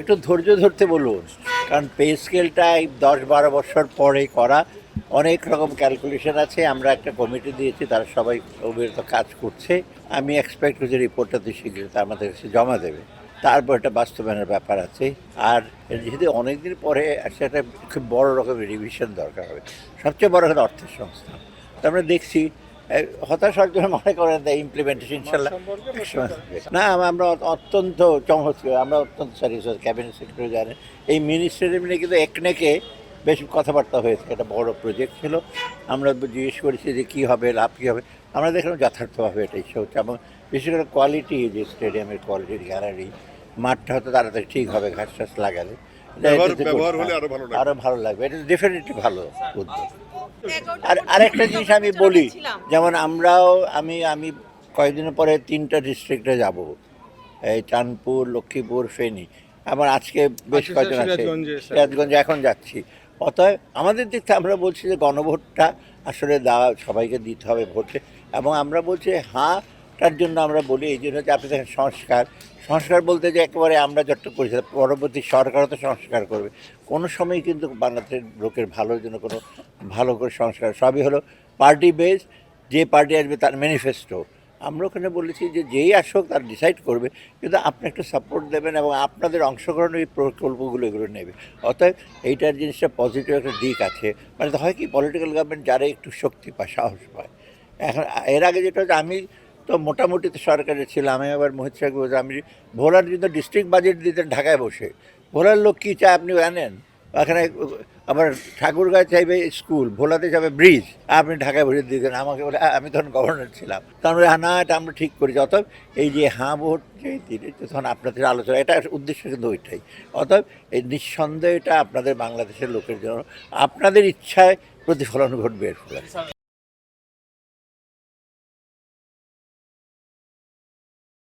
একটু ধৈর্য ধরতে বলুন, কারণ পে স্কেলটা এই 10-12 বছর পরে করা, অনেক রকম ক্যালকুলেশন আছে। আমরা একটা কমিটি দিয়েছি, তারা সবাই অবিরত কাজ করছে। আমি এক্সপেক্ট করছি রিপোর্টটা শীঘ্রই আমাদের কাছে জমা দেবে। তারপর একটা বাস্তবায়নের ব্যাপার আছে। আর যেহেতু অনেকদিন পরে সেটা খুব বড় রকমের রিভিশন দরকার হবে। সবচেয়ে বড় কথা অর্থের সংস্থান। তো আমরা দেখছি হতাশার জন্য মনে করেন ইমপ্লিমেন্টেশন ইনশাল্লাহ না। আমরা অত্যন্ত চমৎকার, আমরা অত্যন্ত স্যাটিসফাইড। ক্যাবিনেট সেক্রেটারি জানেন এই মিনিস্টারের মিলে কিন্তু একনেকে বেশ কথাবার্তা হয়েছে। একটা বড় প্রজেক্ট ছিল, আমরা জিজ্ঞেস করেছি যে কী হবে, লাভ কী হবে। আমরা দেখলাম যথার্থভাবে এটা ইচ্ছে হচ্ছে, এবং বিশেষ করে কোয়ালিটি, যে স্টেডিয়ামের কোয়ালিটির গ্যালারি, মাঠটা হয়তো তাড়াতাড়ি ঠিক হবে ঘাস টাস লাগালে, আরও ভালো লাগবে। এটা ডেফিনেটলি ভালো উদ্যোগ। আর আরেকটা জিনিস আমি বলি, যেমন আমরাও আমি আমি কয়েকদিনের পরে 3টা ডিস্ট্রিক্টে যাব, এই চাঁদপুর, লক্ষ্মীপুর, ফেনী। আবার আজকে বেশ কয়েকজন আছে সিরাজগঞ্জে এখন যাচ্ছি। অতএব আমাদের দিক থেকে আমরা বলছি যে গণভোটটা আসলে দেওয়া, সবাইকে দিতে হবে ভোটে। এবং আমরা বলছি তার জন্য আমরা বলি এই জন্য যে আপনি দেখেন সংস্কার বলতে যে একেবারে আমরা যত করেছি, পরবর্তী সরকারও তো সংস্কার করবে। কোনো সময় কিন্তু বাংলাদেশের লোকের ভালোর জন্য কোনো ভালো করে সংস্কার, সবই হলো পার্টি বেস। যে পার্টি আসবে তার ম্যানিফেস্টো। আমরা ওখানে বলেছি যে যেই আসুক তার ডিসাইড করবে, কিন্তু আপনি একটু সাপোর্ট দেবেন এবং আপনাদের অংশগ্রহণ এই প্রকল্পগুলো এগুলো নেবে। অতএব এইটার জিনিসটা পজিটিভ একটা দিক আছে। মানে হয় কি, পলিটিক্যাল গভর্নমেন্ট যারা একটু শক্তি পায়, সাহস পায়। এখন এর আগে যেটা হচ্ছে, আমি তো মোটামুটি তো সরকারে ছিলাম। আমি আবার মোহিত শাহ বলছি, আমি ভোলার জন্য ডিস্ট্রিক্ট বাজেট দিতেন ঢাকায় বসে। ভোলার লোক কী চায় আপনি জানেন? এখানে আবার ঠাকুরগাঁও চাইবে স্কুল, ভোলাতে যাবে ব্রিজ, আপনি ঢাকায় বসে দিতেন। আমাকে বলে, আমি তখন গভর্নর ছিলাম, তখন না এটা আমরা ঠিক করেছি। অতএব এই যে ভোট যে তখন আপনাদের আলোচনা, এটা উদ্দেশ্য কিন্তু ওইটাই। অতএব এই নিঃসন্দেহে এটা আপনাদের বাংলাদেশের লোকের জন্য আপনাদের ইচ্ছায় প্রতিফলন ঘটবে এর ফলে।